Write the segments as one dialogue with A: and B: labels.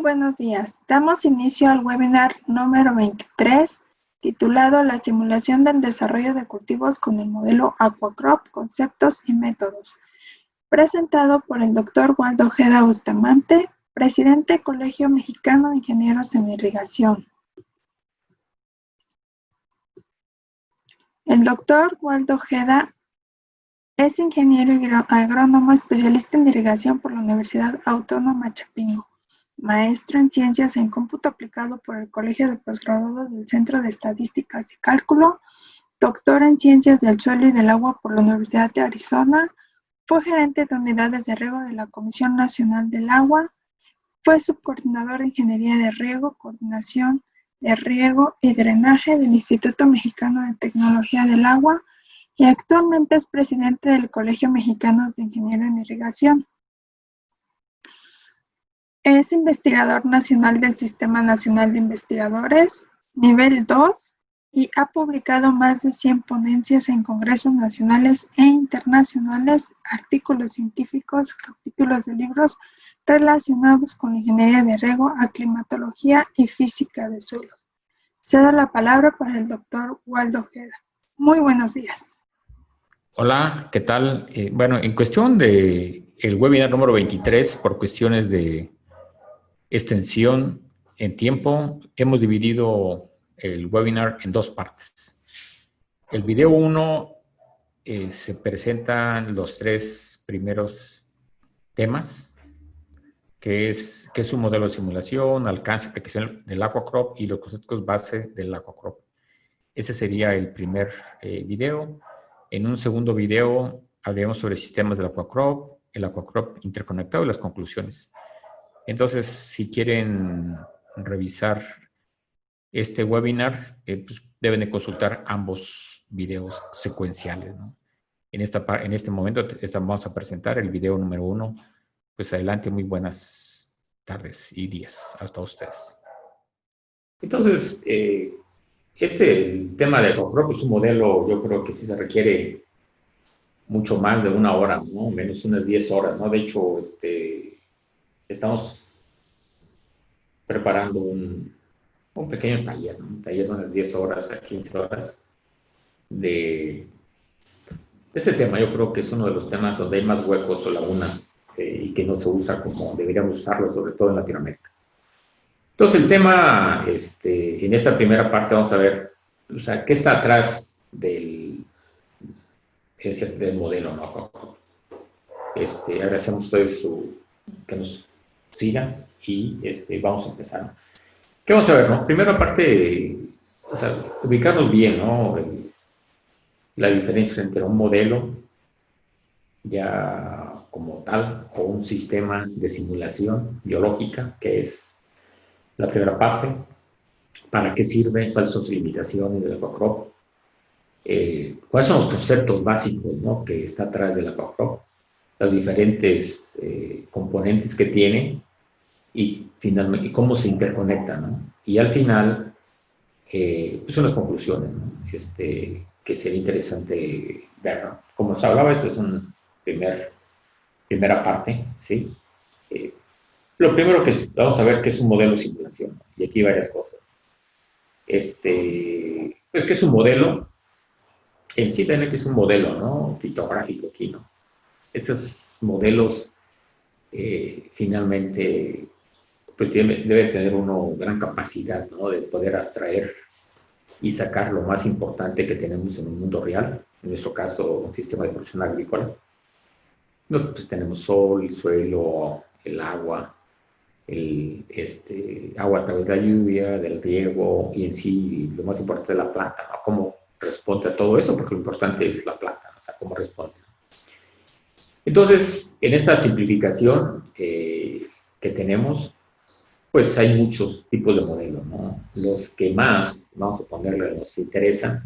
A: buenos días. Damos inicio al webinar número 23, titulado La simulación del desarrollo de cultivos con el modelo Aquacrop, conceptos y métodos, presentado por el Dr. Waldo Ojeda Bustamante, presidente del Colegio Mexicano de Ingenieros en Irrigación. El Dr. Waldo Ojeda es ingeniero agrónomo especialista en irrigación por la Universidad Autónoma Chapingo, maestro en Ciencias en Cómputo Aplicado por el Colegio de Posgraduados del Centro de Estadísticas y Cálculo, doctor en Ciencias del Suelo y del Agua por la Universidad de Arizona, fue gerente de unidades de riego de la Comisión Nacional del Agua, fue subcoordinador de Ingeniería de Riego, Coordinación de Riego y Drenaje del Instituto Mexicano de Tecnología del Agua y actualmente es presidente del Colegio Mexicano de Ingenieros en Irrigación. Es investigador nacional del Sistema Nacional de Investigadores, nivel 2, y ha publicado más de 100 ponencias en congresos nacionales e internacionales, artículos científicos, capítulos de libros relacionados con ingeniería de riego, aclimatología y física de suelos. Cedo la palabra para el doctor Waldo Ojeda. Muy buenos días.
B: Hola, ¿qué tal? Bueno, en cuestión del webinar número 23, por cuestiones de extensión en tiempo, hemos dividido el webinar en dos partes. El video 1 se presentan los tres primeros temas, que es un modelo de simulación, alcance, aplicación del Aquacrop y los conceptos base del Aquacrop. Ese sería el primer video. En un segundo video hablaremos sobre sistemas del Aquacrop, el Aquacrop interconectado y las conclusiones. Entonces, si quieren revisar este webinar, pues deben de consultar ambos videos secuenciales, ¿no? En este momento vamos a presentar el video número 1. Pues adelante, muy buenas tardes y días a todos ustedes.
C: Entonces, el tema de Aquacrop es un modelo, yo creo que sí se requiere mucho más de una hora, ¿no? Menos unas 10 horas, ¿no? De hecho, estamos preparando un pequeño taller, ¿no? Un taller de unas 10 horas a 15 horas de ese tema. Yo creo que es uno de los temas donde hay más huecos o lagunas y que no se usa como deberíamos usarlo, sobre todo en Latinoamérica. Entonces, el tema, en esta primera parte vamos a ver, o sea, qué está atrás del modelo, ¿no? Agradecemos a ustedes que nos sigan y vamos a empezar. ¿Qué vamos a ver, no? Primero, aparte, o sea, ubicarnos bien, ¿no? La diferencia entre un modelo ya como tal o un sistema de simulación biológica, que es la primera parte. ¿Para qué sirve? ¿Cuáles son sus limitaciones del Aquacrop? ¿Cuáles son los conceptos básicos, ¿no? Que está atrás del Aquacrop? Las diferentes componentes que tiene y finalmente cómo se interconectan, ¿no? Y al final, pues unas conclusiones, ¿no? Que sería interesante ver, ¿no? Como os hablaba, esta es una primera parte, ¿sí? Lo primero que vamos a ver que es un modelo de simulación, ¿no? Y aquí hay varias cosas. Pues, ¿qué es un modelo? En sí, realmente es un modelo, ¿no? Fitográfico aquí, ¿no? Estos modelos, finalmente, pues debe tener una gran capacidad, ¿no? De poder abstraer y sacar lo más importante que tenemos en el mundo real, en nuestro caso, un sistema de producción agrícola. Pues tenemos sol, el suelo, el agua, agua a través de la lluvia, del riego, y en sí lo más importante es la planta, ¿no? Cómo responde a todo eso, porque lo importante es la planta, ¿no? O sea, cómo responde. Entonces, en esta simplificación que tenemos, pues hay muchos tipos de modelos, ¿no? Los que más, vamos a ponerle, nos interesan.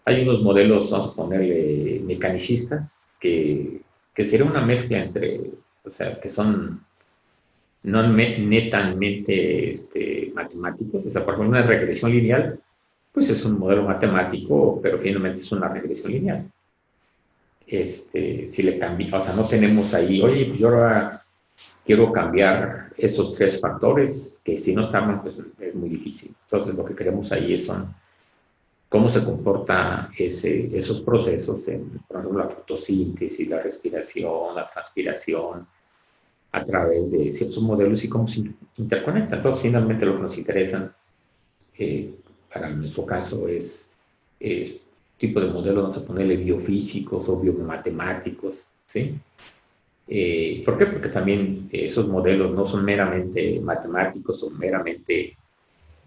C: Hay unos modelos, vamos a ponerle mecanicistas, que sería una mezcla entre, o sea, que son no netamente matemáticos. O sea, por ejemplo, una regresión lineal, pues es un modelo matemático, pero finalmente es una regresión lineal. Si le cambia, o sea, no tenemos ahí, oye, pues yo ahora quiero cambiar estos 3 factores, que si no están, pues es muy difícil. Entonces, lo que queremos ahí son cómo se comportan esos procesos, por ejemplo, la fotosíntesis, la respiración, la transpiración, a través de ciertos modelos y cómo se interconectan. Entonces, finalmente, lo que nos interesa para nuestro caso es tipo de modelos, vamos a ponerle biofísicos o biomatemáticos, ¿sí? ¿Por qué? Porque también esos modelos no son meramente matemáticos o meramente,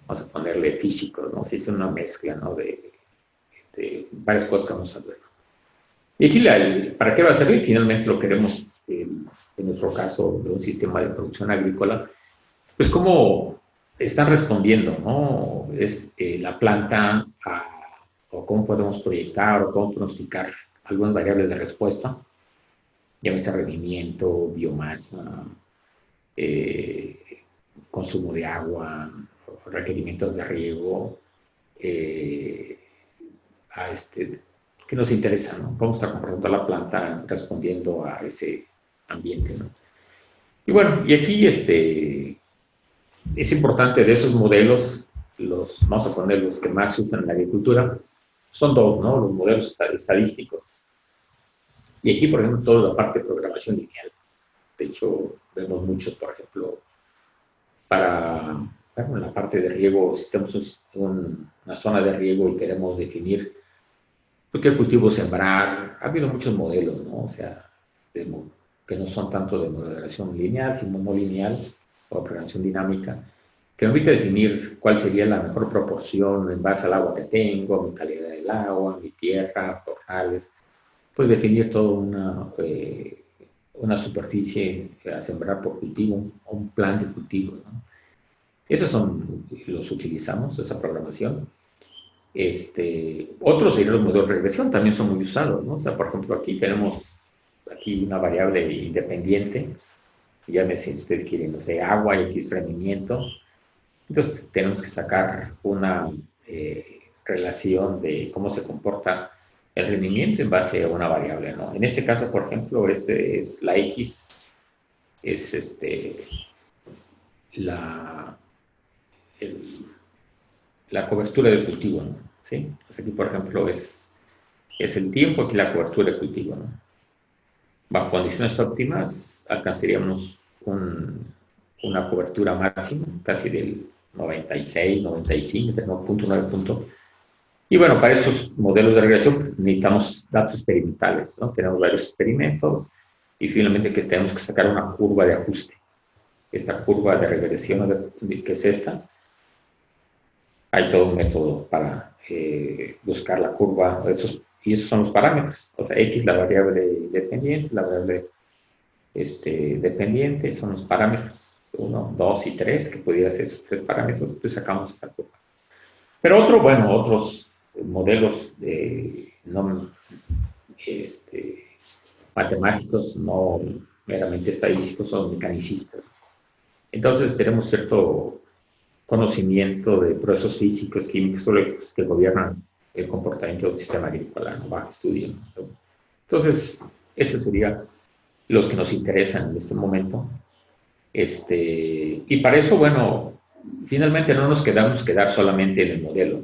C: vamos a ponerle físicos, ¿no? Se hizo una mezcla, ¿no? de varias cosas que vamos a ver. Y aquí, ¿para qué va a servir? Finalmente lo queremos, en nuestro caso, de un sistema de producción agrícola, pues cómo están respondiendo, ¿no? La planta o cómo podemos proyectar o cómo pronosticar algunas variables de respuesta, llámese rendimiento, biomasa, consumo de agua, requerimientos de riego, que nos interesa, ¿no? Cómo está comportando la planta respondiendo a ese ambiente, ¿no? Y bueno, y aquí es importante de esos modelos, vamos a poner los que más se usan en la agricultura, son 2, ¿no? Los modelos estadísticos. Y aquí, por ejemplo, toda la parte de programación lineal. De hecho, vemos muchos, por ejemplo, bueno, en la parte de riego, si tenemos una zona de riego y queremos definir qué cultivo sembrar, ha habido muchos modelos, ¿no? O sea, que no son tanto de modelación lineal, sino no lineal, o programación dinámica, que me permite definir cuál sería la mejor proporción en base al agua que tengo, mi calidad del agua, mi tierra, forrales, pues definir toda una superficie a sembrar por cultivo, o un plan de cultivo, ¿no? Esos los utilizamos, esa programación. Otros serían los modelos de regresión, también son muy usados, ¿no? O sea, por ejemplo, aquí tenemos una variable independiente, llámese si ustedes quieren, no sé, agua y X rendimiento. Entonces, tenemos que sacar una relación de cómo se comporta el rendimiento en base a una variable, ¿no? En este caso, por ejemplo, es la X, es la cobertura de cultivo, ¿no? ¿Sí? Pues aquí, por ejemplo, es el tiempo, aquí la cobertura de cultivo, ¿no? Bajo condiciones óptimas, alcanzaríamos una cobertura máxima, casi del 96, 95, 9.9 puntos. Y bueno, para esos modelos de regresión necesitamos datos experimentales, ¿no? Tenemos varios experimentos y finalmente tenemos que sacar una curva de ajuste. Esta curva de regresión, que es esta, hay todo un método para buscar la curva, y esos son los parámetros. O sea, X, la variable dependiente, la variable dependiente, son los parámetros 1, 2 y 3, que pudiera ser esos 3 parámetros, pues sacamos esa curva. Pero otros modelos matemáticos, no meramente estadísticos, son mecanicistas. Entonces tenemos cierto conocimiento de procesos físicos, químicos, que gobiernan el comportamiento del sistema agrícola, ¿no? Bajo estudio, ¿no? Entonces, esos serían los que nos interesan en este momento. Y para eso, bueno, finalmente no nos quedamos solamente en el modelo,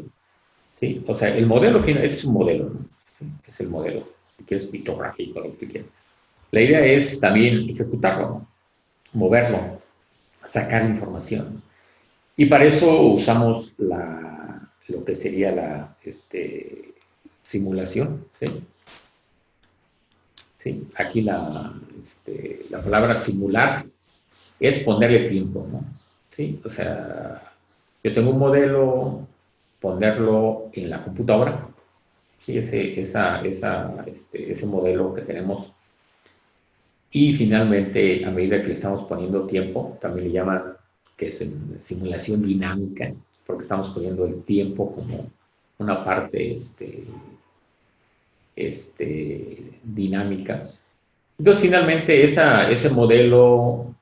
C: ¿sí? O sea, el modelo final es un modelo, ¿no? ¿Sí? Es el modelo, si quieres pictográfico, lo que quieras. La idea es también ejecutarlo, ¿no? Moverlo, sacar información. Y para eso usamos lo que sería la simulación, ¿sí? ¿Sí? Aquí la palabra simular es ponerle tiempo, ¿no? ¿Sí? O sea, yo tengo un modelo, ponerlo en la computadora, ¿sí? Ese modelo que tenemos. Y finalmente, a medida que le estamos poniendo tiempo, también le llaman que es simulación dinámica, porque estamos poniendo el tiempo como una parte dinámica. Entonces, finalmente, ese modelo,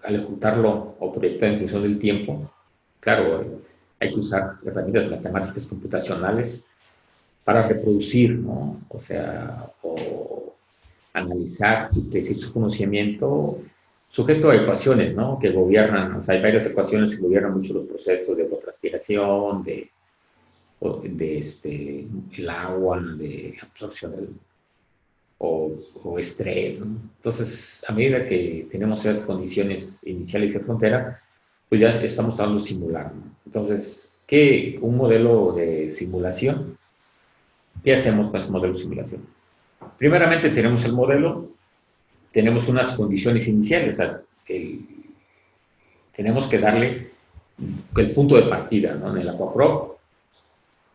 C: al ejecutarlo o proyectar en función del tiempo, claro, hay que usar herramientas matemáticas computacionales para reproducir, ¿no? O sea, analizar y predecir su conocimiento sujeto a ecuaciones, ¿no? Que gobiernan, o sea, hay varias ecuaciones que gobiernan mucho los procesos de evapotranspiración, de el agua, de absorción o estrés, ¿no? Entonces, a medida que tenemos esas condiciones iniciales de frontera, pues ya estamos hablando de simular, ¿no? Entonces, ¿qué un modelo de simulación? ¿Qué hacemos con ese modelo de simulación? Primeramente tenemos el modelo, tenemos unas condiciones iniciales, o sea, tenemos que darle el punto de partida, ¿no? En el aquaprop,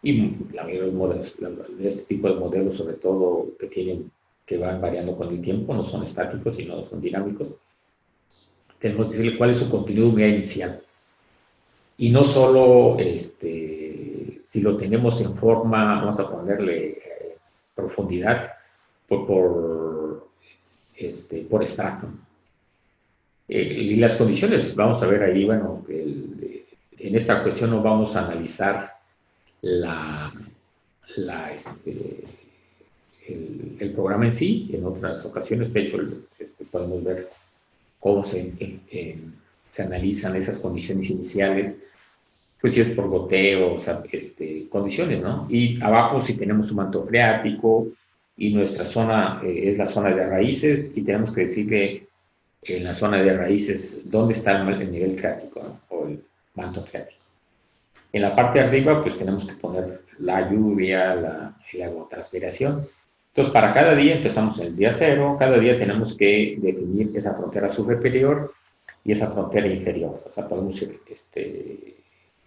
C: y la mayoría de los modelos, de este tipo de modelos, sobre todo que van variando con el tiempo, no son estáticos, sino son dinámicos, tenemos que decirle cuál es su contenido unidad inicial. Y no solo si lo tenemos en forma, vamos a ponerle profundidad por extracto. Y las condiciones, vamos a ver ahí, bueno, en esta cuestión no vamos a analizar el programa en sí. En otras ocasiones, de hecho, podemos ver cómo se analizan esas condiciones iniciales, pues si es por goteo, o sea, condiciones, ¿no? Y abajo si tenemos un manto freático y nuestra zona es la zona de raíces, y tenemos que decirle en la zona de raíces dónde está el nivel freático, ¿no? O el manto freático. En la parte de arriba, pues tenemos que poner la lluvia, la evapotranspiración. Entonces, para cada día empezamos en el día 0, cada día tenemos que definir esa frontera superior y esa frontera inferior. O sea, podemos ir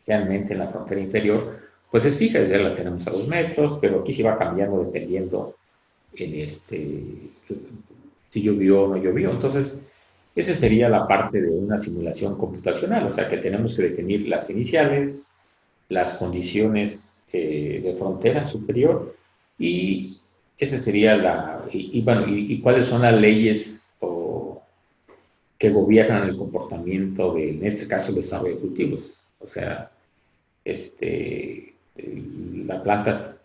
C: realmente en la frontera inferior, pues es fija, ya la tenemos a 2 metros, pero aquí se va cambiando dependiendo si llovió o no llovió. Entonces, esa sería la parte de una simulación computacional, o sea, que tenemos que definir las iniciales, las condiciones de frontera superior, y esa sería y cuáles son las leyes que gobiernan el comportamiento en este caso, el desarrollo de cultivos. O sea, la planta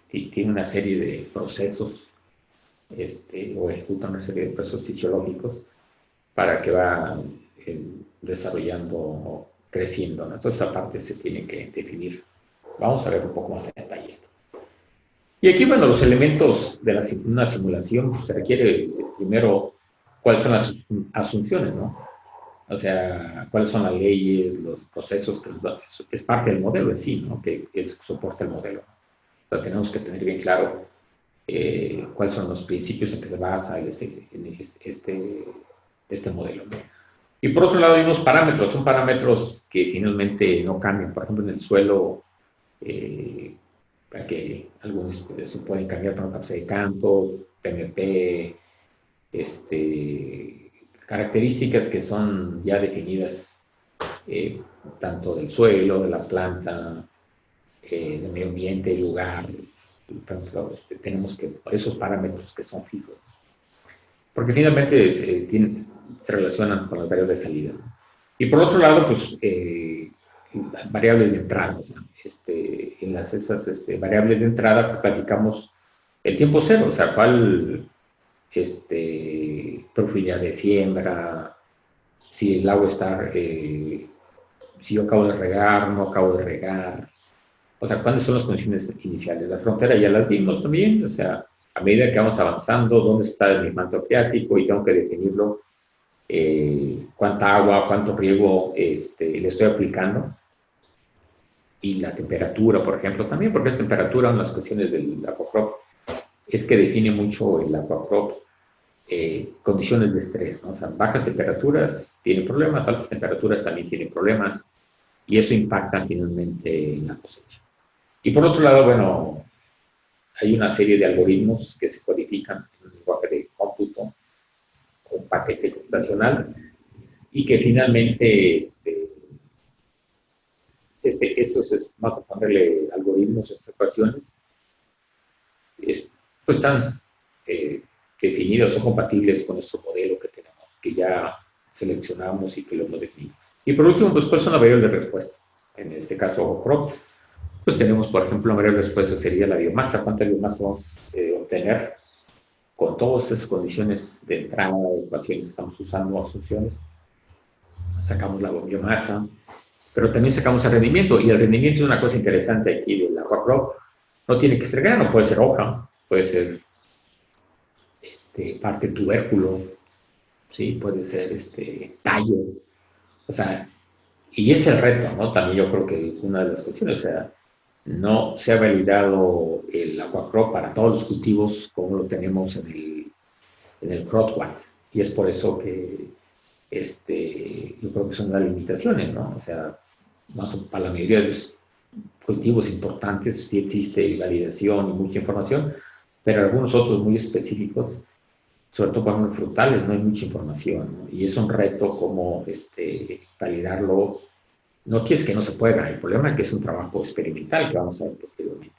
C: tiene una serie de procesos o ejecuta una serie de procesos fisiológicos para que va desarrollando o creciendo, ¿no? Entonces, esa parte se tiene que definir. Vamos a ver un poco más en detalle esto. Y aquí, bueno, los elementos de una simulación, pues, se requiere primero cuáles son las asunciones, ¿no? O sea, cuáles son las leyes, los procesos, que es parte del modelo en sí, ¿no? Que soporta el modelo. O sea, tenemos que tener bien claro cuáles son los principios en que se basa este modelo, ¿no? Y por otro lado hay unos parámetros, son parámetros que finalmente no cambian. Por ejemplo, en el suelo, que algunos se pueden cambiar para una capsa de campo, PMP, características que son ya definidas tanto del suelo, de la planta, del medio ambiente, el lugar. Por ejemplo, tenemos esos parámetros que son fijos, porque finalmente se relacionan con las variables de salida. Y por otro lado, pues, variables de entrada. O sea, en esas variables de entrada platicamos el tiempo cero, o sea, cuál profundidad de siembra, si el agua está, si yo acabo de regar, no acabo de regar, o sea, cuáles son las condiciones iniciales. La frontera ya las vimos también, o sea, a medida que vamos avanzando, dónde está mi manto freático, y tengo que definirlo, cuánta agua, cuánto riego le estoy aplicando, y la temperatura, por ejemplo, también, porque es temperatura, una de las cuestiones del aquaprop es que define mucho el aquaprop condiciones de estrés, ¿no? O sea, bajas temperaturas tienen problemas, altas temperaturas también tienen problemas, y eso impacta finalmente en la cosecha. Y por otro lado, bueno, hay una serie de algoritmos que se codifican en un lenguaje de cómputo, un paquete computacional, y que finalmente esos, vamos a ponerle algoritmos, estas ecuaciones, pues están definidos, son compatibles con nuestro modelo que tenemos, que ya seleccionamos y que lo hemos definido. Y por último, pues, ¿cuáles son las variables de respuesta? En este caso, crop, pues tenemos, por ejemplo, la variable de respuesta sería la biomasa. ¿Cuánta biomasa vamos a obtener con todas esas condiciones de entrada, de ecuaciones que estamos usando, asunciones, sacamos la biomasa, pero también sacamos el rendimiento, y el rendimiento es una cosa interesante aquí del aqua crop. No tiene que ser grano, puede ser hoja, puede ser parte tubérculo, ¿sí? Puede ser tallo, o sea, y es el reto, ¿no? También yo creo que una de las cuestiones, o sea, no se ha validado el aqua crop para todos los cultivos como lo tenemos en el Crosswalk, y es por eso que yo creo que son las limitaciones, ¿no? O sea, más para la mayoría de los cultivos importantes sí existe validación y mucha información, pero algunos otros muy específicos, sobre todo para los frutales, no hay mucha información, ¿no? Y es un reto como validarlo. No quiere decir que no se pueda, el problema es que es un trabajo experimental que vamos a ver posteriormente.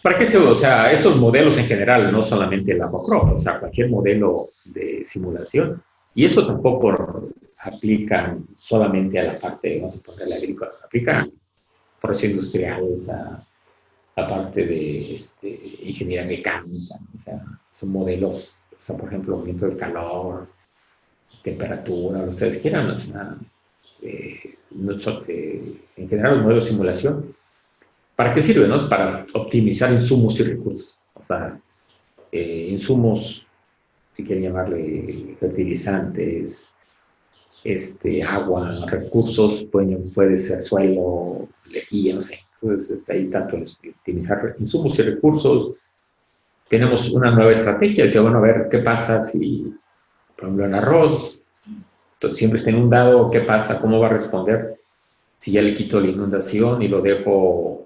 C: ¿Para qué o sea, esos modelos en general, no solamente el aquacrop, o sea, cualquier modelo de simulación, y eso tampoco aplica solamente a la parte, vamos a ponerle agrícola, aplica a procesos industriales, a parte de ingeniería mecánica, o sea, son modelos, o sea, por ejemplo, aumento del calor, temperatura, lo que ustedes quieran, o sea, en general los modelos de simulación. ¿Para qué sirve? ¿No? Es para optimizar insumos y recursos. O sea, insumos, si quieren llamarle fertilizantes, agua, recursos, puede ser suelo, lejía, no sé. Entonces, está ahí tanto optimizar insumos y recursos. Tenemos una nueva estrategia. Dice, bueno, a ver, ¿qué pasa si, por ejemplo, en arroz, siempre está inundado? ¿Qué pasa? ¿Cómo va a responder si ya le quito la inundación y lo dejo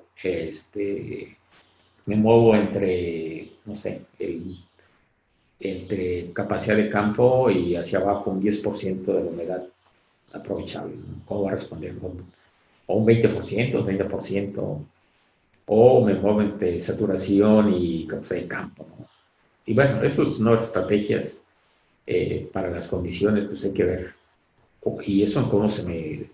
C: me muevo entre, no sé, entre capacidad de campo y hacia abajo un 10% de la humedad aprovechable, ¿no? ¿Cómo va a responder? O un 20%, un 30%, o me muevo entre saturación y capacidad de campo, ¿no? Y bueno, esas nuevas estrategias para las condiciones, pues hay que ver. Y eso cómo se me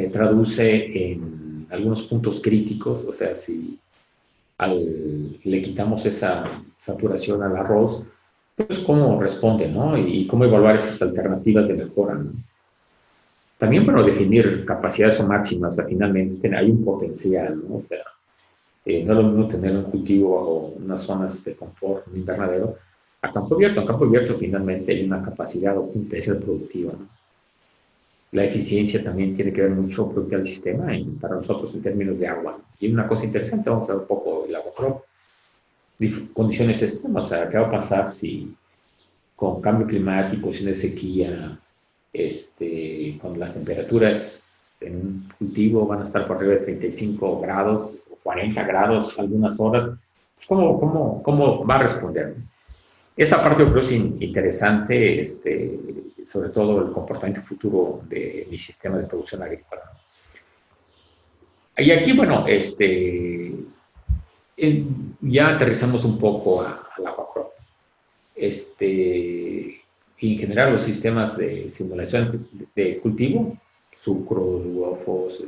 C: traduce en algunos puntos críticos, o sea, si le quitamos esa saturación al arroz, pues cómo responde, ¿no? Y cómo evaluar esas alternativas de mejora, ¿no? También, bueno, definir capacidades o máximas, o sea, finalmente hay un potencial, ¿no? O sea, no es lo mismo tener un cultivo o unas zonas de confort, un invernadero, a campo abierto. En campo abierto finalmente hay una capacidad o potencial productiva, ¿no? La eficiencia también tiene que ver mucho frente al sistema para nosotros en términos de agua. Y una cosa interesante, vamos a ver un poco el agua crop, condiciones extremas, o sea, ¿qué va a pasar si con cambio climático, condiciones de sequía, cuando las temperaturas en un cultivo van a estar por arriba de 35 grados o 40 grados algunas horas? Pues, ¿cómo va a responder? Esta parte yo creo es interesante, sobre todo el comportamiento futuro de mi sistema de producción agrícola. Y aquí, bueno, ya aterrizamos un poco al aqua crop. En general, los sistemas de simulación de cultivo, sucro, Duofos,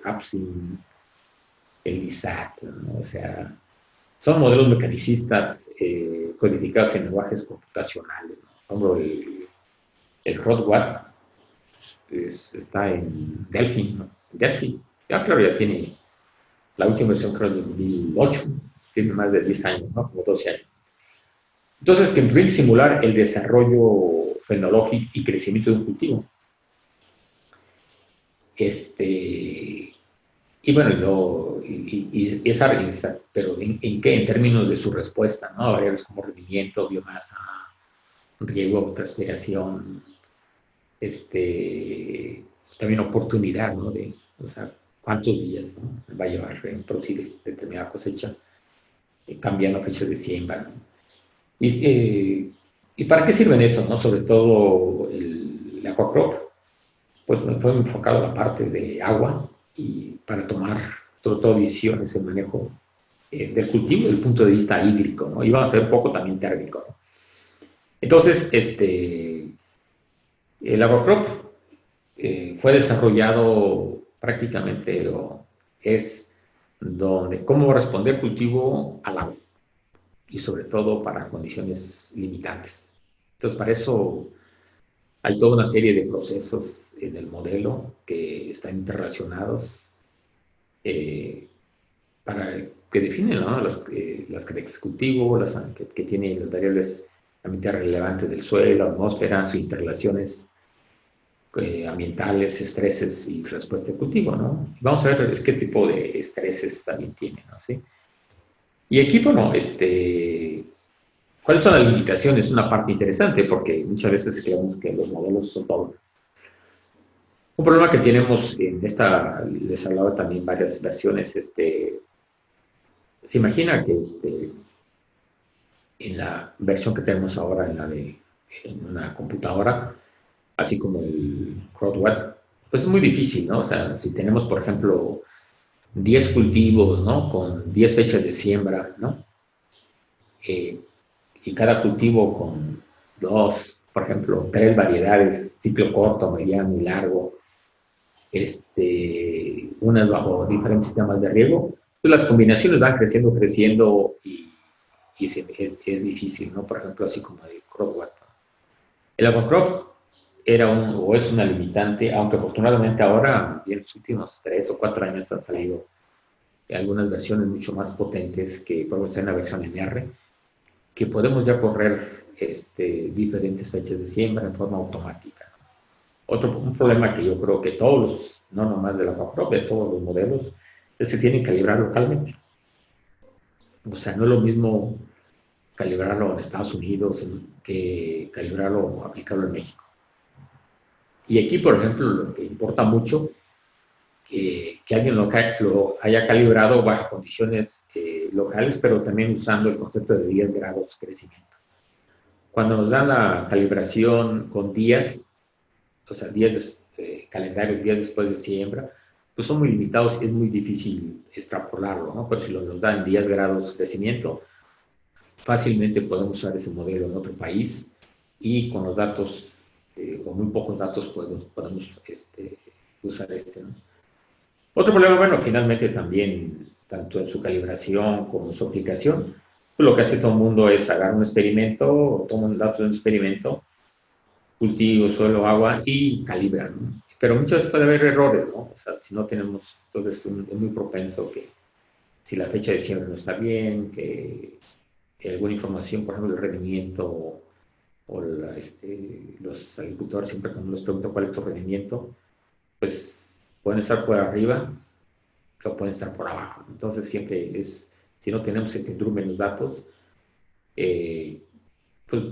C: Apsin, el ISAT, ¿no? O sea, son modelos mecanicistas codificados en lenguajes computacionales, ¿no? Por ejemplo, el Rodwatt está en Delphi, ¿no? Delphi, ya claro, ya tiene la última versión, creo, de 2008, tiene más de 10 años, ¿no? Como 12 años. Entonces, que permite simular el desarrollo fenológico y crecimiento de un cultivo. Y bueno, pero ¿en qué? En términos de su respuesta, ¿no? Variables como rendimiento, biomasa, riego, transpiración, también oportunidad, ¿no? O sea, cuántos días, ¿no? Va a llevar en producir determinada cosecha, cambiando fechas de siembra, ¿no? ¿Y para qué sirven eso, no? Sobre todo el aqua crop, pues me fue enfocado a la parte de agua y para tomar sobre todo decisiones en manejo del cultivo desde el punto de vista hídrico, ¿no? Y vamos a ver un poco también térmico, ¿no? Entonces, el aqua crop fue desarrollado prácticamente, o es donde, cómo responder cultivo al agua. y sobre todo para condiciones limitantes. Entonces, para eso hay toda una serie de procesos en el modelo que están interrelacionados para que definen, ¿no? las características de cultivo, que tienen las variables ambientales relevantes del suelo, atmósfera, sus interrelaciones ambientales, estreses y respuesta de cultivo, ¿no? Vamos a ver qué tipo de estreses también tiene, ¿no? ¿Sí? Y aquí, bueno, ¿cuáles son las limitaciones? Una parte interesante, porque muchas veces creemos que los modelos son todo. Un problema que tenemos en esta, les hablaba también varias versiones, se imagina que en la versión que tenemos ahora, en una computadora, así como el CrowdWeb, pues es muy difícil, ¿no? O sea, si tenemos, por ejemplo, 10 cultivos, ¿no? Con 10 fechas de siembra, ¿no? Y cada cultivo con por ejemplo, 3 variedades, ciclo corto, mediano y largo, unas bajo diferentes sistemas de riego, pues las combinaciones van creciendo y es difícil, ¿no? Por ejemplo, así como el CropWatt. El AquaCrop o es una limitante, aunque afortunadamente ahora, en los últimos 3 o 4 años han salido algunas versiones mucho más potentes que podemos tener una versión NR, que podemos ya correr diferentes fechas de siembra en forma automática. Un problema que yo creo que todos, no nomás de la AquaCrop, de todos los modelos, es que tienen que calibrar localmente. O sea, no es lo mismo calibrarlo en Estados Unidos que calibrarlo o aplicarlo en México. Y aquí, por ejemplo, lo que importa mucho, que alguien lo haya calibrado bajo condiciones locales, pero también usando el concepto de 10 grados de crecimiento. Cuando nos dan la calibración con días, o sea, calendario, días después de siembra, pues son muy limitados y es muy difícil extrapolarlo, ¿no? Pero si nos dan 10 grados de crecimiento, fácilmente podemos usar ese modelo en otro país y con los datos, o muy pocos datos, podemos usar ¿no? Otro problema, bueno, finalmente también, tanto en su calibración como en su aplicación, pues lo que hace todo el mundo es agarrar un experimento, o toman datos de un experimento, cultivo, suelo, agua y calibran, ¿no? Pero muchas veces puede haber errores, ¿no? O sea, si no tenemos, entonces es muy propenso que si la fecha de siembra no está bien, que alguna información, por ejemplo, el rendimiento o los agricultores siempre cuando les pregunto cuál es tu rendimiento, pues pueden estar por arriba o pueden estar por abajo. Entonces siempre si no tenemos certidumbre en los datos, pues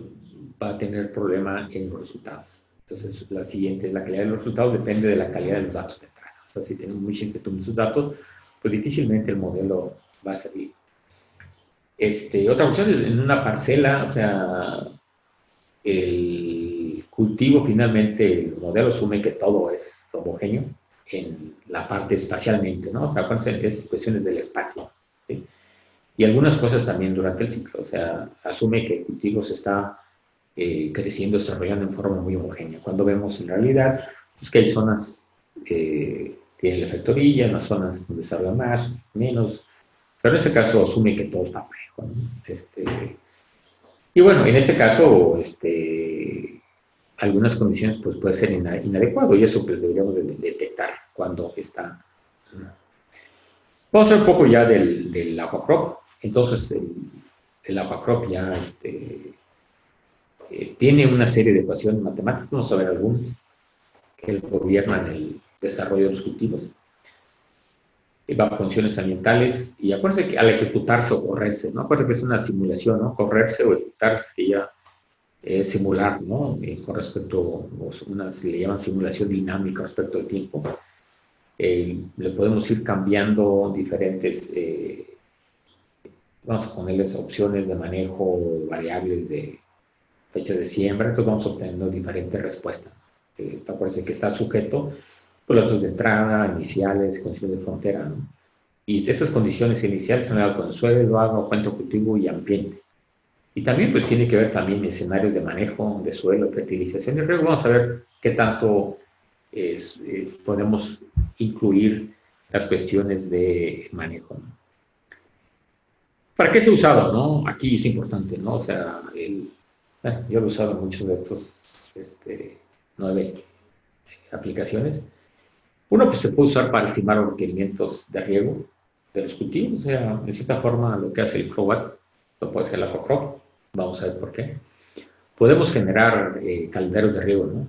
C: va a tener problema en los resultados. Entonces la calidad de los resultados depende de la calidad de los datos de entrada. O sea, si tenemos mucha incertidumbre en sus datos, pues difícilmente el modelo va a servir. Otra opción es en una parcela, o sea, el cultivo finalmente, el modelo asume que todo es homogéneo en la parte espacialmente, ¿no? O sea, es cuestiones del espacio, ¿sí? Y algunas cosas también durante el ciclo, o sea, asume que el cultivo se está creciendo, desarrollando en forma muy homogénea. Cuando vemos en realidad, pues que hay zonas que tienen el efecto orilla, unas zonas donde desarrolla más, menos, pero en este caso asume que todo está parejo, ¿no? Y bueno, en este caso, algunas condiciones pues puede ser inadecuado y eso pues deberíamos de detectar cuando está. Vamos a hablar un poco ya del AquaCrop. Entonces, el AquaCrop ya tiene una serie de ecuaciones matemáticas, vamos a ver algunas, que gobiernan el desarrollo de los cultivos, bajo condiciones ambientales, y acuérdense que al ejecutarse o correrse, ¿no? Acuérdense que es una simulación, ¿no? Correrse o ejecutarse, que ya es simular, ¿no? Con respecto, se le llaman simulación dinámica respecto al tiempo. Le podemos ir cambiando diferentes, vamos a ponerles opciones de manejo, variables de fecha de siembra, entonces vamos obteniendo diferentes respuestas. Acuérdense que está sujeto por los datos de entrada, iniciales, condiciones de frontera, ¿no? Y esas condiciones iniciales son con el suelo, agua, cuento cultivo y ambiente. Y también pues tiene que ver también escenarios de manejo de suelo, fertilización y riego. Vamos a ver qué tanto podemos incluir las cuestiones de manejo, ¿no? ¿Para qué se ha usado, no? Aquí es importante, ¿no? O sea, bueno, yo lo he usado en muchos de estos 9 aplicaciones. Uno, pues se puede usar para estimar los requerimientos de riego de los cultivos, o sea, en cierta forma lo que hace el CROBAT lo puede hacer la COCROP, vamos a ver por qué. Podemos generar calenderos de riego, ¿no?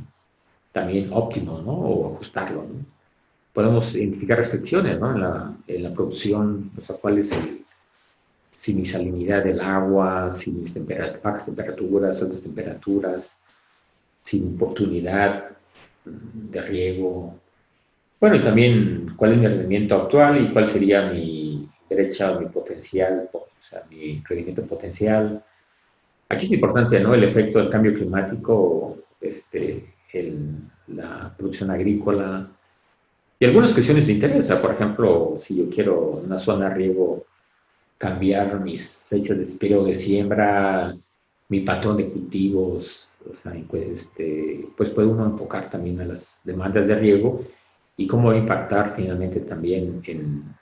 C: También óptimos, ¿no? O ajustarlo, ¿no? Podemos identificar restricciones, ¿no? En la producción, o sea, cuál es si mi salinidad del agua, si mis bajas temperaturas, altas temperaturas, si mi oportunidad de riego. Bueno, y también cuál es mi rendimiento actual y cuál sería mi brecha o mi potencial, o sea, mi rendimiento potencial. Aquí es importante, ¿no? El efecto del cambio climático en la producción agrícola y algunas cuestiones de interés. O sea, por ejemplo, si yo quiero en una zona de riego cambiar mis fechas de periodo de siembra, mi patrón de cultivos, o sea, pues puede uno enfocar también a las demandas de riego y cómo va a impactar finalmente también en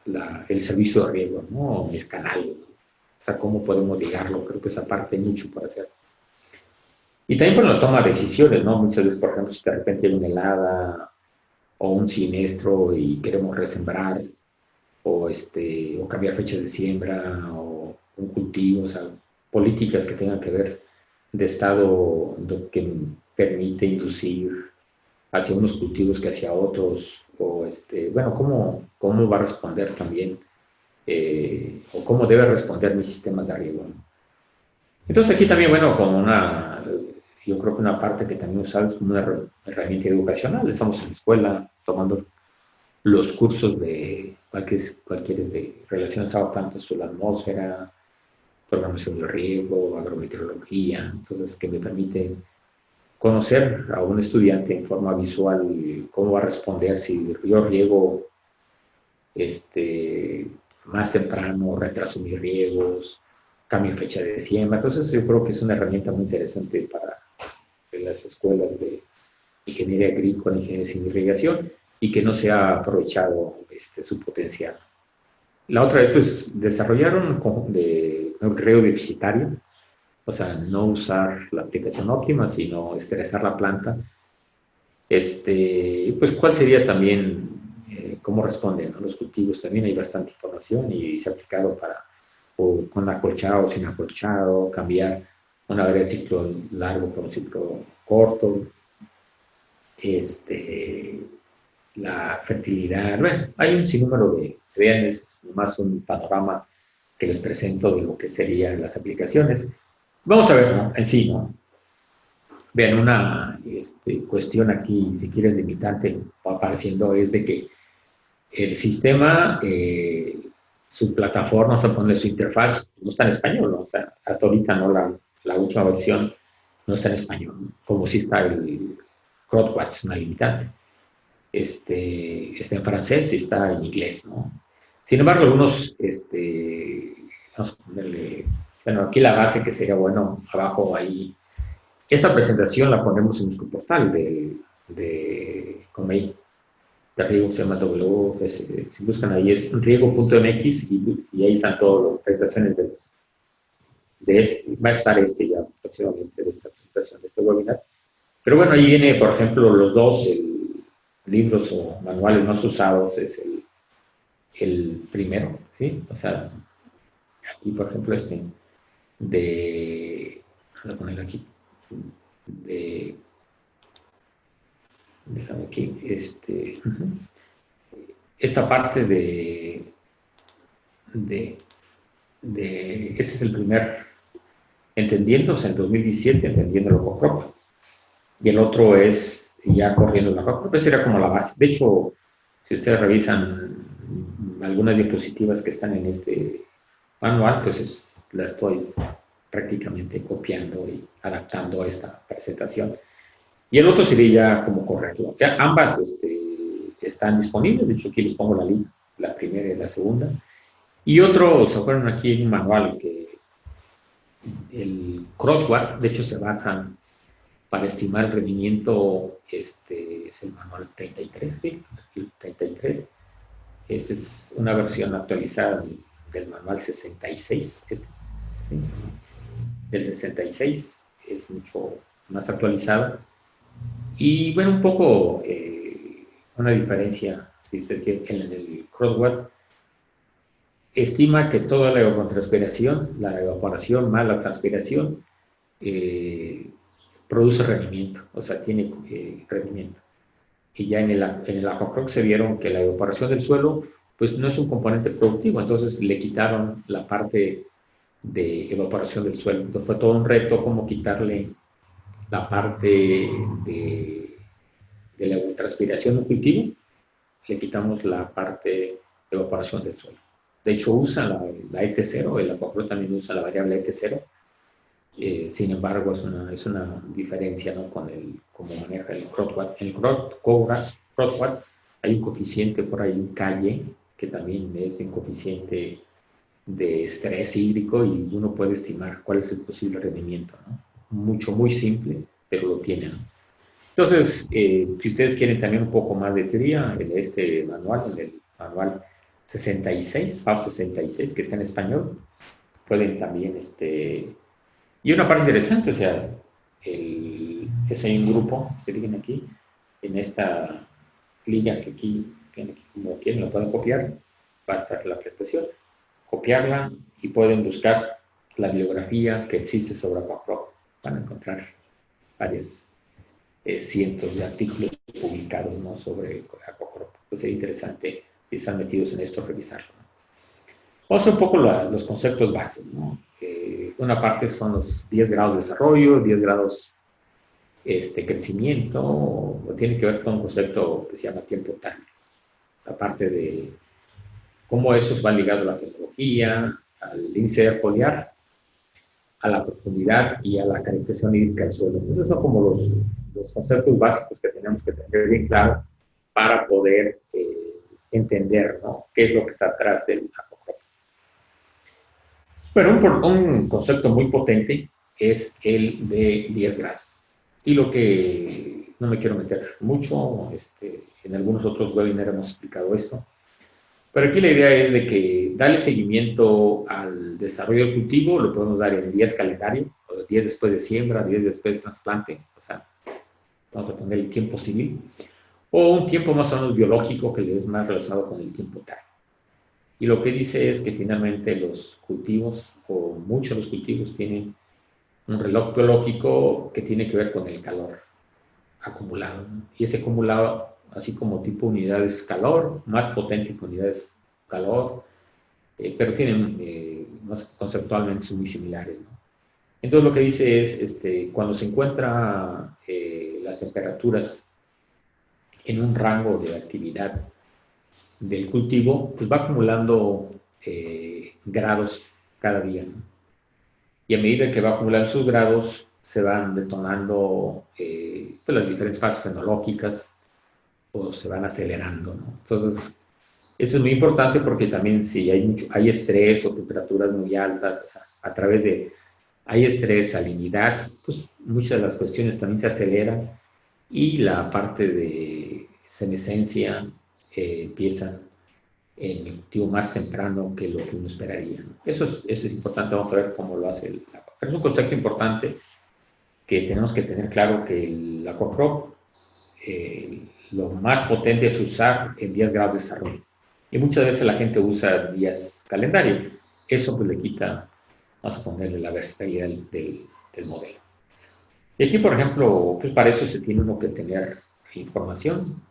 C: el servicio de riego, ¿no? Mis canales, ¿no? O sea, cómo podemos ligarlo. Creo que esa parte hay mucho por hacer. Y también por la toma de decisiones, ¿no? Muchas veces, por ejemplo, si de repente hay una helada o un siniestro y queremos resembrar, o cambiar fechas de siembra, o un cultivo, o sea, políticas que tengan que ver de estado que permite inducir hacia unos cultivos que hacia otros, o bueno, cómo va a responder también, o cómo debe responder mi sistema de riego, ¿no? Entonces aquí también, bueno, yo creo que una parte que también usamos como una herramienta educacional, estamos en la escuela tomando los cursos de cualquier de relaciones a plantas sobre la atmósfera, programación de riego, agrometeorología, entonces que me permite conocer a un estudiante en forma visual cómo va a responder si yo riego más temprano, retraso mis riegos, cambio fecha de siembra. Entonces yo creo que es una herramienta muy interesante para las escuelas de ingeniería agrícola, ingeniería sin irrigación, y que no se ha aprovechado su potencial. La otra es, pues, desarrollar un riego deficitario, o sea, no usar la aplicación óptima, sino estresar la planta. Pues, ¿cuál sería también, cómo responden, ¿no? Los cultivos? También hay bastante información y se ha aplicado con acolchado, sin acolchado, cambiar una variedad de ciclo largo por un ciclo corto, la fertilidad. Bueno, hay un sinnúmero vean, es más un panorama que les presento de lo que serían las aplicaciones. Vamos a ver, ¿no? En sí, ¿no? Vean, una cuestión aquí, si quieren, limitante, va apareciendo, es de que el sistema, su plataforma, vamos a ponerle su interfaz, no está en español, ¿no? O sea, hasta ahorita no, la última versión no está en español, ¿no? Como si está el CrowdWatch, una limitante. Está en francés y está en inglés, ¿no? Sin embargo, algunos, vamos a ponerle, bueno, aquí la base que sería bueno, abajo ahí, esta presentación la ponemos en nuestro portal de Comay, de riego, se llama si buscan ahí es riego.mx y ahí están todas las presentaciones va a estar ya próximamente de esta presentación, de este webinar. Pero bueno, ahí viene, por ejemplo, los dos libros o manuales más usados, es el primero, ¿sí? O sea, aquí, por ejemplo, voy a poner aquí, déjame aquí, esta parte ese es el primer, entendiendo, o sea, en 2017, entendiendo lo COCROP, y el otro es ya corriendo la COCROP, esa sería como la base. De hecho, si ustedes revisan algunas diapositivas que están en este manual, pues la estoy prácticamente copiando y adaptando a esta presentación. Y el otro sería ya como correrlo. Ambas están disponibles, de hecho aquí les pongo la link, la primera y la segunda. Y otro, se acuerdan aquí en un manual que el CROSWAT, de hecho se basa para estimar el rendimiento, es el manual 33, ¿sí? El 33. Esta es una versión actualizada del manual 66, ¿sí? Del 66, es mucho más actualizado. Y bueno, un poco una diferencia, si usted quiere, en el CROSWAT estima que toda la evapotranspiración, la evaporación más la transpiración, produce rendimiento, o sea, tiene rendimiento. Y ya en el Aquacroc se vieron que la evaporación del suelo pues no es un componente productivo, entonces le quitaron la parte de evaporación del suelo. Entonces fue todo un reto como quitarle la parte de la evapotranspiración de un cultivo, le quitamos la parte de evaporación del suelo. De hecho usa la ET0, el Aquacroc también usa la variable ET0, sin embargo, es una diferencia, ¿no? Con cómo maneja el CROSWAT. En el CROSWAT hay un coeficiente por ahí, un calle, que también es un coeficiente de estrés hídrico y uno puede estimar cuál es el posible rendimiento, ¿no? Muy simple, pero lo tiene, ¿no? Entonces, si ustedes quieren también un poco más de teoría, en este manual, en el manual 66, FAB 66, que está en español, pueden también y una parte interesante, o sea, es hay un grupo, se fijan aquí, en esta liga que aquí, como quieren, lo pueden copiar, va a estar la presentación, copiarla y pueden buscar la bibliografía que existe sobre Aquacroc. Van a encontrar varios cientos de artículos publicados, ¿no? Sobre Aquacroc. Pues sería interesante, si están metidos en esto, revisarlo, ¿no? Vamos a ver un poco los conceptos básicos, ¿no? Una parte son los 10 grados de desarrollo, 10 grados crecimiento, o tiene que ver con un concepto que se llama tiempo time. Aparte de cómo esos van ligados a la tecnología, al índice foliar, a la profundidad y a la caracterización hídrica del suelo. Esos son como los conceptos básicos que tenemos que tener bien claro para poder entender, ¿no? Qué es lo que está atrás del Aquacroc. Pero un concepto muy potente es el de 10 grados. Y lo que no me quiero meter mucho, en algunos otros webinars hemos explicado esto, pero aquí la idea es de que darle seguimiento al desarrollo del cultivo, lo podemos dar en días calendario, o 10 después de siembra, 10 después de trasplante, o sea, vamos a poner el tiempo civil, o un tiempo más o menos biológico que es más relacionado con el tiempo time. Y lo que dice es que finalmente los cultivos, o muchos de los cultivos, tienen un reloj biológico que tiene que ver con el calor acumulado, ¿no? Y ese acumulado, así como tipo unidades calor, más potente que unidades calor, pero tienen, conceptualmente son muy similares, ¿no? Entonces lo que dice es, cuando se encuentra las temperaturas en un rango de actividad del cultivo, pues va acumulando grados cada día, ¿no? Y a medida que va acumulando sus grados, se van detonando pues las diferentes fases fenológicas o se van acelerando, ¿no? Entonces, eso es muy importante porque también si hay estrés o temperaturas muy altas, o sea, a través de, hay estrés, salinidad, pues muchas de las cuestiones también se aceleran y la parte de senescencia empieza en el cultivo más temprano que lo que uno esperaría, ¿no? Eso es importante, vamos a ver cómo lo hace el Aquacroc. Es un concepto importante que tenemos que tener claro que el Aquacroc, lo más potente es usar en 10 grados de desarrollo. Y muchas veces la gente usa días calendario. Eso pues le quita, vamos a ponerle la versatilidad del modelo. Y aquí, por ejemplo, pues para eso se tiene uno que tener información.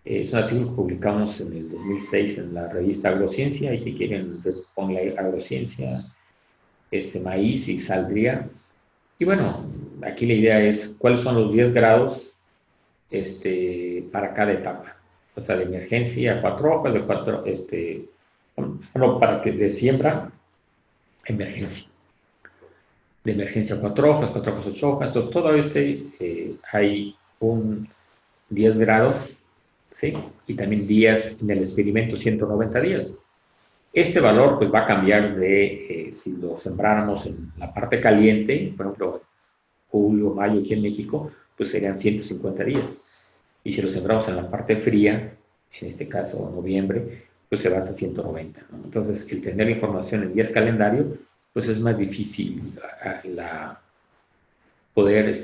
C: Es un artículo que publicamos en el 2006 en la revista Agrociencia, y si quieren ponle Agrociencia, maíz y saldría. Y bueno, aquí la idea es cuáles son los 10 grados para cada etapa. O sea, de emergencia, 4 hojas, de 4, bueno, para que de siembra, emergencia. De emergencia 4 hojas, 4 hojas, 8 hojas. Entonces, todo hay un 10 grados, ¿sí? Y también días en el experimento, 190 días. Este valor pues va a cambiar de si lo sembráramos en la parte caliente, por ejemplo, julio, mayo aquí en México, pues serían 150 días. Y si lo sembramos en la parte fría, en este caso noviembre, pues se basa a 190, ¿no? Entonces, el tener información en días calendario, pues es más difícil poder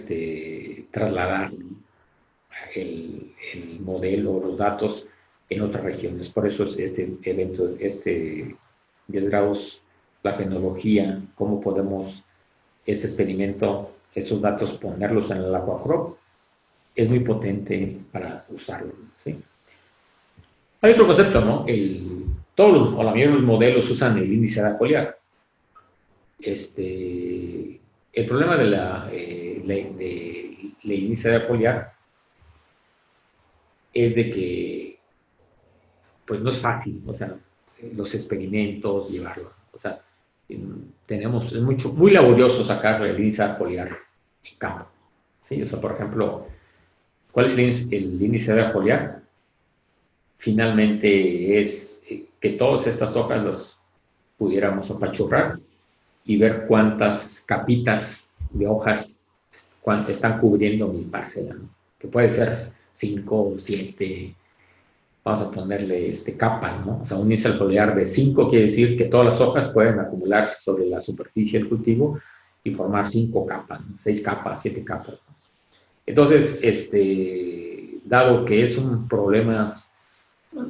C: trasladar, ¿no?, el modelo, los datos en otras regiones. Por eso es este evento, 10 grados, la fenología, cómo podemos este experimento, esos datos, ponerlos en el Aquacrop, es muy potente para usarlo, ¿sí? Hay otro concepto, ¿no? Todos o la mayoría de los modelos usan el índice de foliar. El problema de la índice de foliar es de que, pues no es fácil, o sea, los experimentos, llevarlo. O sea, es muy laborioso sacar el índice foliar en campo, ¿sí? O sea, por ejemplo, ¿cuál es el índice de foliar? Finalmente es que todas estas hojas las pudiéramos apachurrar y ver cuántas capitas de hojas están cubriendo mi parcela, ¿no? Que puede ser 5 o 7, vamos a ponerle capas, ¿no? O sea, un índice foliar de 5 quiere decir que todas las hojas pueden acumularse sobre la superficie del cultivo y formar 5 capas, ¿no? 6 capas, 7 capas, ¿no? Entonces, dado que es un problema,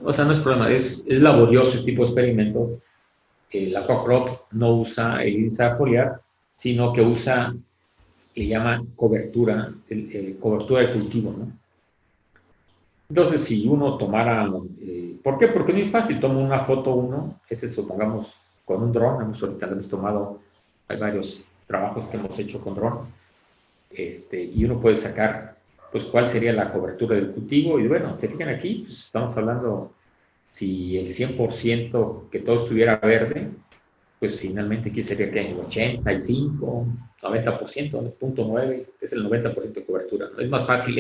C: o sea, no es problema, es laborioso este tipo de experimentos, la Aquacrop no usa el índice foliar, sino que usa, le llaman cobertura, cobertura de cultivo, ¿no? Entonces, si uno tomara, ¿por qué? Porque no es fácil, toma una foto uno, supongamos, con un dron, ahorita lo hemos tomado, hay varios trabajos que hemos hecho con dron, y uno puede sacar, pues, cuál sería la cobertura del cultivo, y bueno, se fijan aquí, pues, estamos hablando, si el 100% que todo estuviera verde, pues finalmente aquí sería que el 85, 90%, 0.9, es el 90% de cobertura, ¿no? Es más fácil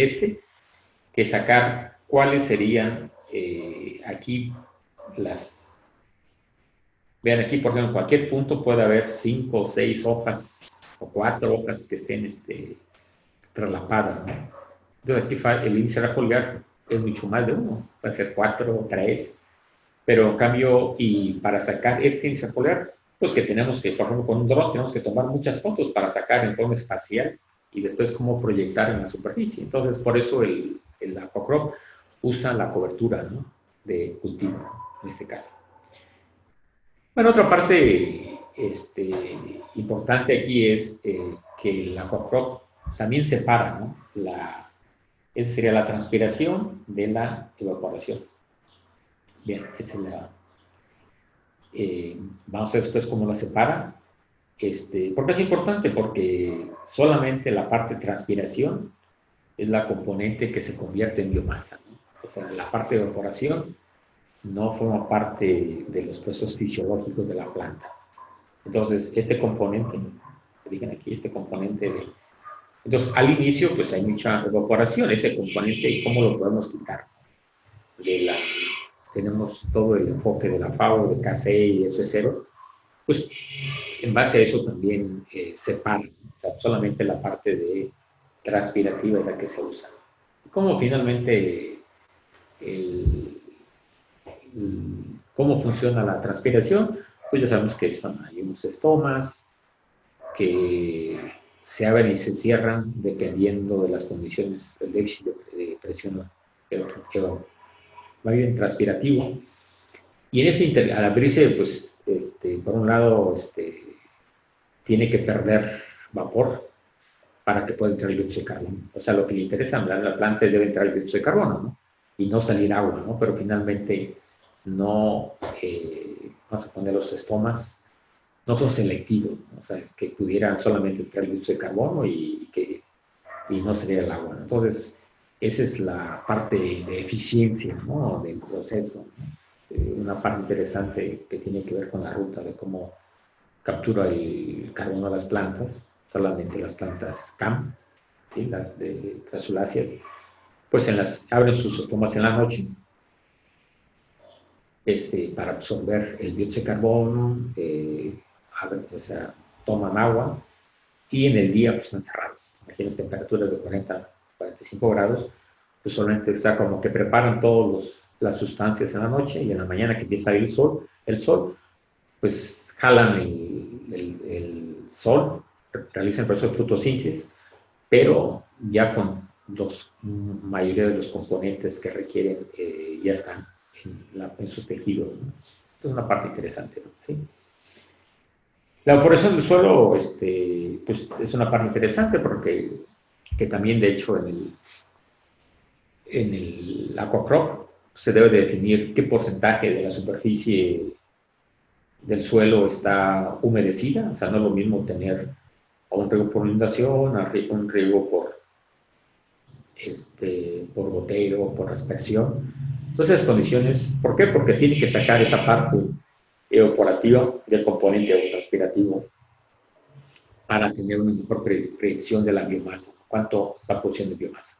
C: que sacar cuáles serían aquí vean aquí, por ejemplo, en cualquier punto puede haber 5 o 6 hojas o 4 hojas que estén traslapadas, ¿no? Entonces aquí el índice foliar es mucho más de 1, puede ser 4 o 3, pero en cambio, y para sacar este índice foliar, pues que tenemos que, por ejemplo, con un dron tenemos que tomar muchas fotos para sacar en forma espacial y después cómo proyectar en la superficie. Entonces, por eso el Aquacrop usa la cobertura, ¿no?, de cultivo, en este caso. Bueno, otra parte importante aquí es que el Aquacrop también separa, ¿no?, esa sería la transpiración de la evaporación. Bien, esa es vamos a ver después cómo la separa. ¿Por qué es importante? Porque solamente la parte de transpiración es la componente que se convierte en biomasa, ¿no? O sea, la parte de evaporación no forma parte de los procesos fisiológicos de la planta. Entonces, este componente, digan aquí, entonces, al inicio, pues hay mucha evaporación, ese componente, ¿cómo lo podemos quitar? Tenemos todo el enfoque de la FAO, de KC y F0, pues en base a eso también separa, o sea, solamente la parte de transpirativa es la que se usa. ¿Cómo finalmente cómo funciona la transpiración? Pues ya sabemos que hay unos estomas que se abren y se cierran dependiendo de las condiciones del déficit de presión más bien transpirativo. Y en ese al abrirse, pues, por un lado, tiene que perder vapor para que pueda entrar el dióxido de carbono. O sea, lo que le interesa a la planta es debe entrar el dióxido de carbono, ¿no? Y no salir agua, ¿no? Pero finalmente no, vamos a poner los estomas, no son selectivos, ¿no? O sea, que pudieran solamente entrar el dióxido de carbono y no salir el agua, ¿no? Entonces, esa es la parte de eficiencia, ¿no?, del proceso, ¿no? Una parte interesante que tiene que ver con la ruta de cómo captura el carbono a las plantas, solamente las plantas CAM, ¿sí?, las de crasuláceas, pues abren sus estomas en la noche para absorber el dióxido de carbono, o sea, toman agua y en el día pues están cerrados. Imagínense temperaturas de 40, 45 grados, pues solamente, o sea, como que preparan todos las sustancias en la noche y en la mañana que empieza a salir el sol, pues jalan el sol, realizan el proceso de fotosíntesis, pero ya con la mayoría de los componentes que requieren ya están en sus tejidos, ¿no? Esto es una parte interesante, ¿no? ¿Sí? La evaporación del suelo pues, es una parte interesante porque que también, de hecho, en el aquacrop se debe de definir qué porcentaje de la superficie del suelo está humedecida. O sea, no es lo mismo tener un riego por inundación, un riego por goteo, por aspersión. Entonces, condiciones, ¿por qué? Porque tiene que sacar esa parte evaporativa del componente evapotranspirativo para tener una mejor predicción de la biomasa, cuánto está produciendo biomasa.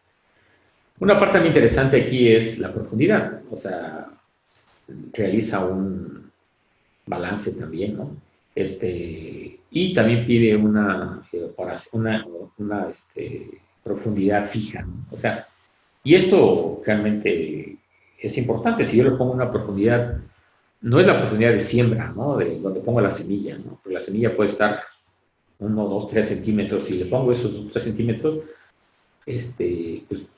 C: Una parte muy interesante aquí es la profundidad, o sea, realiza un balance también, ¿no? Y también pide una profundidad fija, ¿no? O sea, y esto realmente es importante. Si yo le pongo una profundidad, no es la profundidad de siembra, ¿no? De donde pongo la semilla, ¿no? Porque la semilla puede estar 1, 2, 3 centímetros. Si le pongo esos 3 centímetros, pues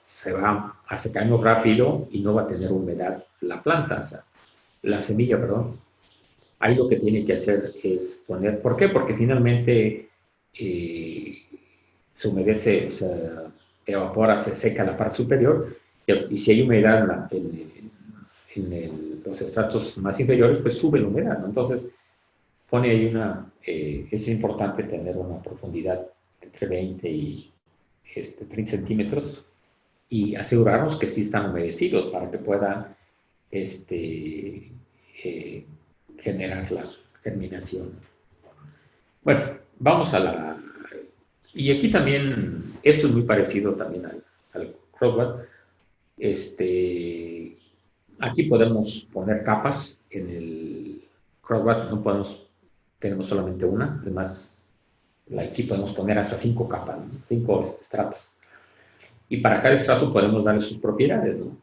C: se va a secar muy rápido y no va a tener humedad la planta, o sea, la semilla, perdón. Ahí lo que tiene que hacer es poner, ¿por qué? Porque finalmente se humedece, o sea, evapora, se seca la parte superior, y si hay humedad en los estratos más inferiores, pues sube la humedad, ¿no? Entonces, pone ahí es importante tener una profundidad entre 20 y 30 centímetros y asegurarnos que sí están humedecidos para que pueda generar la germinación. Bueno, vamos a la... Y aquí también, esto es muy parecido también al CROBAT. Aquí podemos poner capas. En el CROBAT no tenemos solamente una. Además, aquí podemos poner hasta 5 capas, ¿no? 5 estratos. Y para cada estrato podemos darle sus propiedades, ¿no?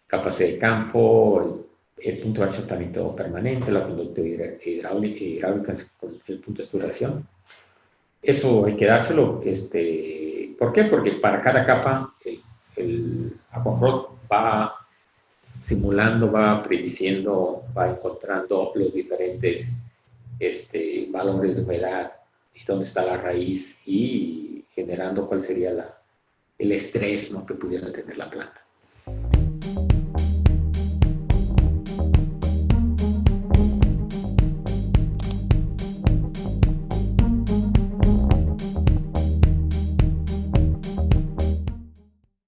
C: Capacidad de campo, el punto de achatamiento permanente, la conductividad hidráulica con el punto de duración. Eso hay que dárselo. ¿Por qué? Porque para cada capa el aquacrop va simulando, va prediciendo, va encontrando los diferentes valores de humedad y dónde está la raíz y generando cuál sería el estrés, ¿no?, que pudiera tener la planta.